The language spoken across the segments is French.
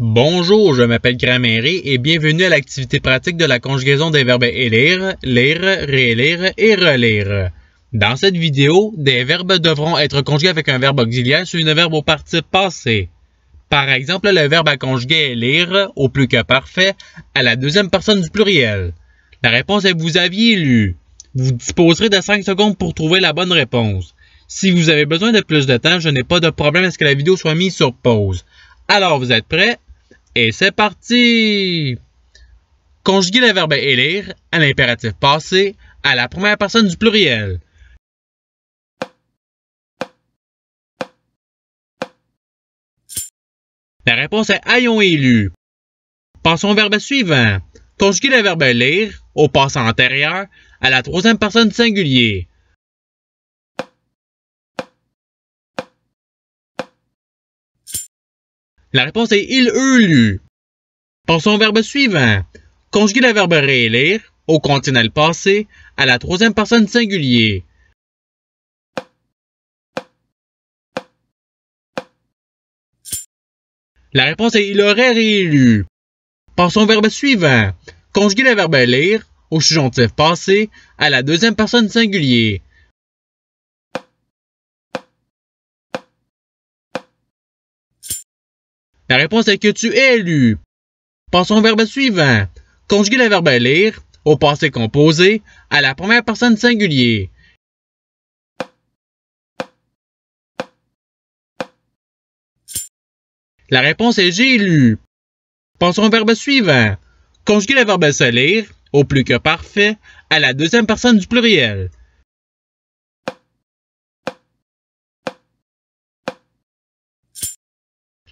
Bonjour, je m'appelle Grammaire et bienvenue à l'activité pratique de la conjugaison des verbes élire, lire, réélire et relire. Dans cette vidéo, des verbes devront être conjugués avec un verbe auxiliaire suivi d'un verbe au participe passé. Par exemple, le verbe à conjuguer est lire, au plus que parfait, à la deuxième personne du pluriel. La réponse est vous aviez lu. Vous disposerez de 5 secondes pour trouver la bonne réponse. Si vous avez besoin de plus de temps, je n'ai pas de problème à ce que la vidéo soit mise sur pause. Alors, vous êtes prêts? Et c'est parti! Conjuguer le verbe élire à l'impératif passé à la première personne du pluriel. La réponse est ayons élu. Passons au verbe suivant. Conjuguer le verbe lire au passé antérieur à la troisième personne du singulier. La réponse est il, eux, lu. Passons au verbe suivant. Conjuguer le verbe réélire au conditionnel passé à la troisième personne du singulier. La réponse est il aurait réélu. Passons au verbe suivant. Conjuguer le verbe lire au subjonctif passé à la deuxième personne du singulier. La réponse est que tu es lu. Passons au verbe suivant. Conjuguer le verbe lire au passé composé à la première personne du singulier. La réponse est j'ai lu. Passons au verbe suivant. Conjuguer le verbe se lire au plus que parfait à la deuxième personne du pluriel.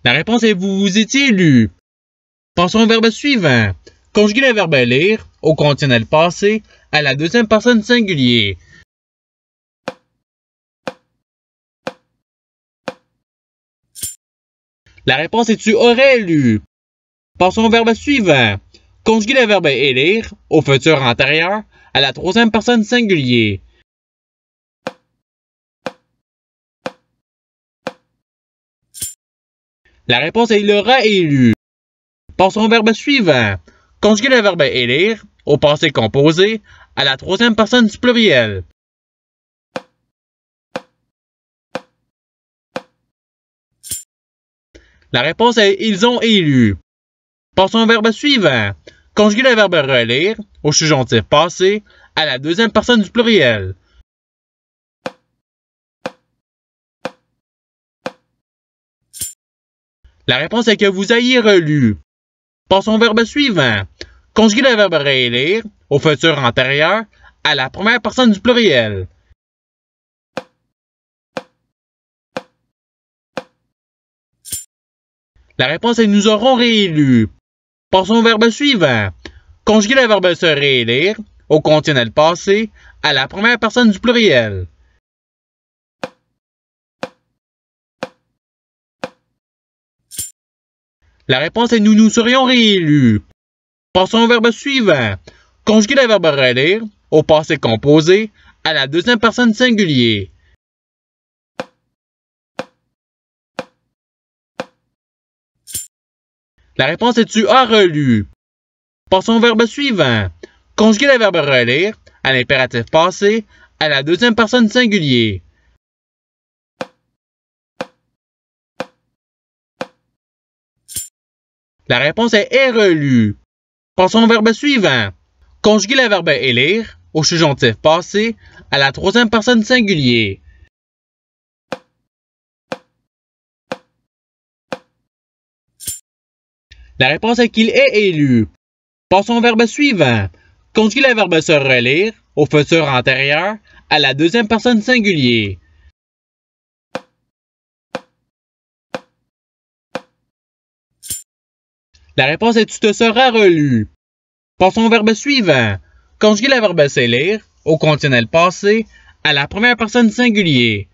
La réponse est vous vous étiez lu. Passons au verbe suivant. Conjuguer le verbe lire au conditionnel passé à la deuxième personne du singulier. La réponse est tu aurais lu. Passons au verbe suivant. Conjuguer le verbe élire au futur antérieur à la troisième personne du singulier. La réponse est il aura élu. Passons au verbe suivant. Conjuguer le verbe élire au passé composé à la troisième personne du pluriel. La réponse est ils ont élu. Passons au verbe suivant. Conjuguer le verbe relire au subjonctif passé à la deuxième personne du pluriel. La réponse est que vous ayez relu. Passons au verbe suivant. Conjuguer le verbe réélire au futur antérieur à la première personne du pluriel. La réponse est nous aurons réélu. Passons au verbe suivant. Conjuguer le verbe se réélire au conditionnel passé à la première personne du pluriel. La réponse est nous nous serions réélus. Passons au verbe suivant. Conjuguer le verbe relire au passé composé à la deuxième personne du singulier. La réponse est tu as relu. Passons au verbe suivant. Conjuguer le verbe relire à l'impératif passé à la deuxième personne du singulier. La réponse est relu. Passons au verbe suivant. Conjuguer le verbe élire au subjonctif passé à la troisième personne du singulier. La réponse est qu'il est élu. Passons au verbe suivant. Conjuguer le verbe se relire au futur antérieur à la deuxième personne du singulier. La réponse est tu te seras relu. Passons au verbe suivant. Conjuguer le verbe se lire au conditionnel passé à la première personne du singulier.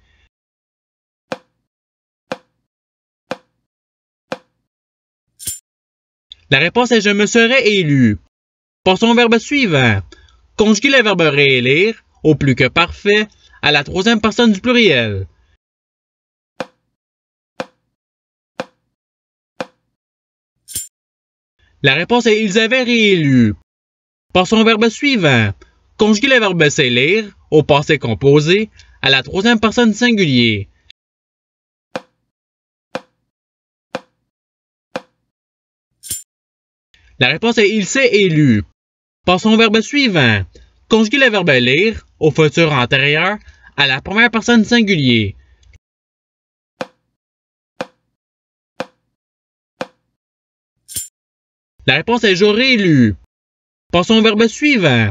La réponse est je me serais élu. Passons au verbe suivant. Conjuguer le verbe réélire au plus que parfait à la troisième personne du pluriel. La réponse est ils avaient réélu. Passons au verbe suivant. Conjuguer le verbe s'élire au passé composé à la troisième personne du singulier. La réponse est il s'est élu. Passons au verbe suivant. Conjuguer le verbe lire au futur antérieur à la première personne du singulier. La réponse est j'aurais lu. Passons au verbe suivant.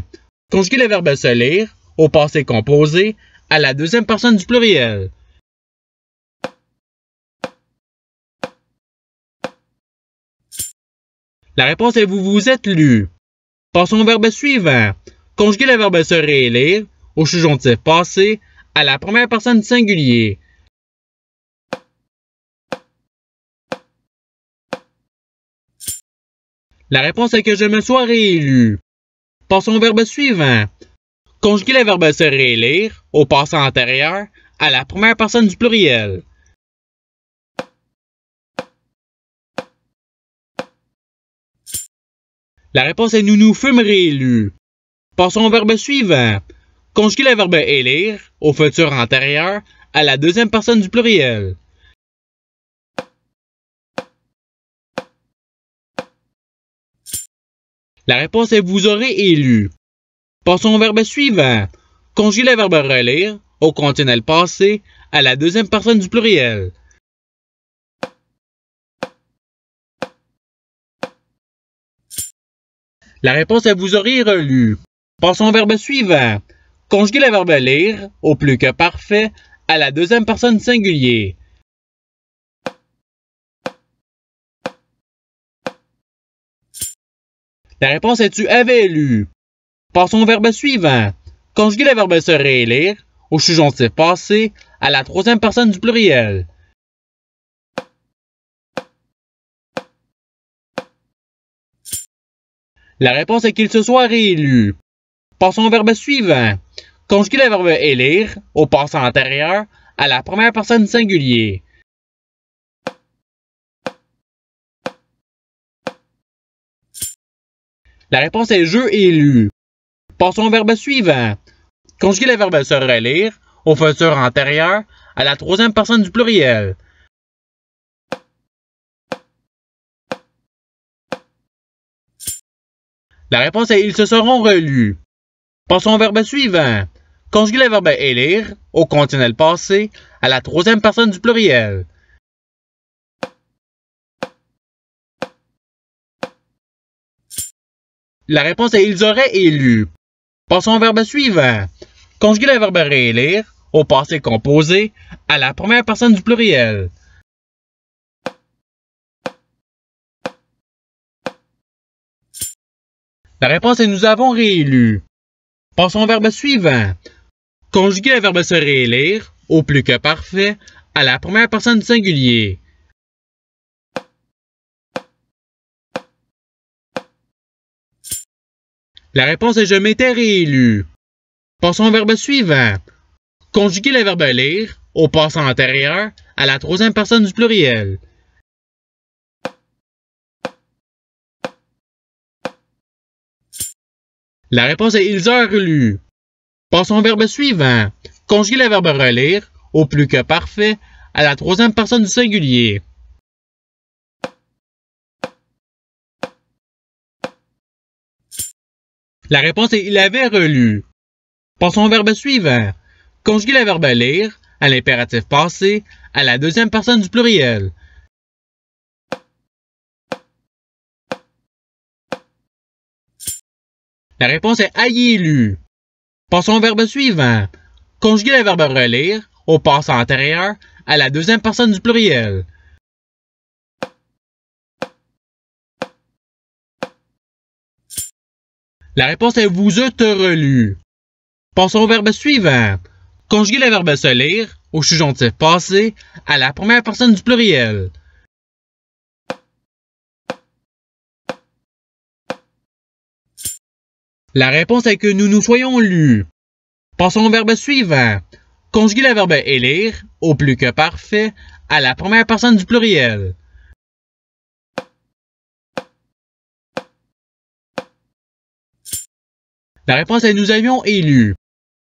Conjuguer le verbe se lire au passé composé à la deuxième personne du pluriel. La réponse est vous vous êtes lu. Passons au verbe suivant. Conjuguer le verbe se réélire au subjonctif passé à la première personne du singulier. La réponse est que je me sois réélu. Passons au verbe suivant. Conjuguer le verbe se réélire au passé antérieur à la première personne du pluriel. La réponse est nous nous fûmes réélus. Passons au verbe suivant. Conjuguer le verbe élire au futur antérieur à la deuxième personne du pluriel. La réponse est vous aurez élu. Passons au verbe suivant. Conjuguer le verbe relire au conditionnel passé à la deuxième personne du pluriel. La réponse est vous auriez relu. Passons au verbe suivant. Conjuguer le verbe lire au plus que parfait à la deuxième personne du singulier. La réponse est tu avais lu. Passons au verbe suivant. Conjuguer le verbe se réélire au subjonctif passé à la troisième personne du pluriel. La réponse est qu'il se soit réélu. Passons au verbe suivant. Conjuguer le verbe élire au passé antérieur à la première personne du singulier. La réponse est je élu. Passons au verbe suivant. Conjuguer le verbe se relire au futur antérieur à la troisième personne du pluriel. La réponse est ils se seront relus. Passons au verbe suivant. Conjuguer le verbe élire au conditionnel passé à la troisième personne du pluriel. La réponse est ils auraient élu. Passons au verbe suivant. Conjuguer le verbe réélire au passé composé à la première personne du pluriel. La réponse est nous avons réélu. Passons au verbe suivant. Conjuguer le verbe se réélire au plus que parfait à la première personne du singulier. La réponse est je m'étais réélu. Passons au verbe suivant. Conjuguer le verbe lire au passé antérieur à la troisième personne du pluriel. La réponse est ils eurent lu. Passons au verbe suivant. Conjuguer le verbe relire au plus que parfait à la troisième personne du singulier. La réponse est il avait relu. Passons au verbe suivant. Conjuguer le verbe lire à l'impératif passé à la deuxième personne du pluriel. La réponse est ayez lu. Passons au verbe suivant. Conjuguer le verbe relire au passé antérieur à la deuxième personne du pluriel. La réponse est vous êtes relu. Passons au verbe suivant. Conjuguer le verbe se lire au subjonctif passé à la première personne du pluriel. La réponse est que nous nous soyons lus. Passons au verbe suivant. Conjuguer le verbe élire au plus que parfait à la première personne du pluriel. La réponse est nous avions élu.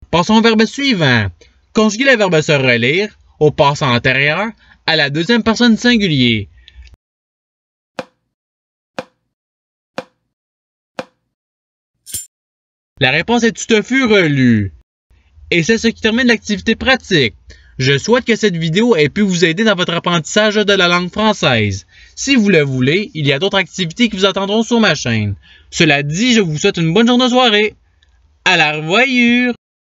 Passons au verbe suivant. Conjuguer le verbe se relire au passé antérieur à la deuxième personne singulier. La réponse est tu te fus relu. Et c'est ce qui termine l'activité pratique. Je souhaite que cette vidéo ait pu vous aider dans votre apprentissage de la langue française. Si vous le voulez, il y a d'autres activités qui vous attendront sur ma chaîne. Cela dit, je vous souhaite une bonne journée de soirée. À la revoyure!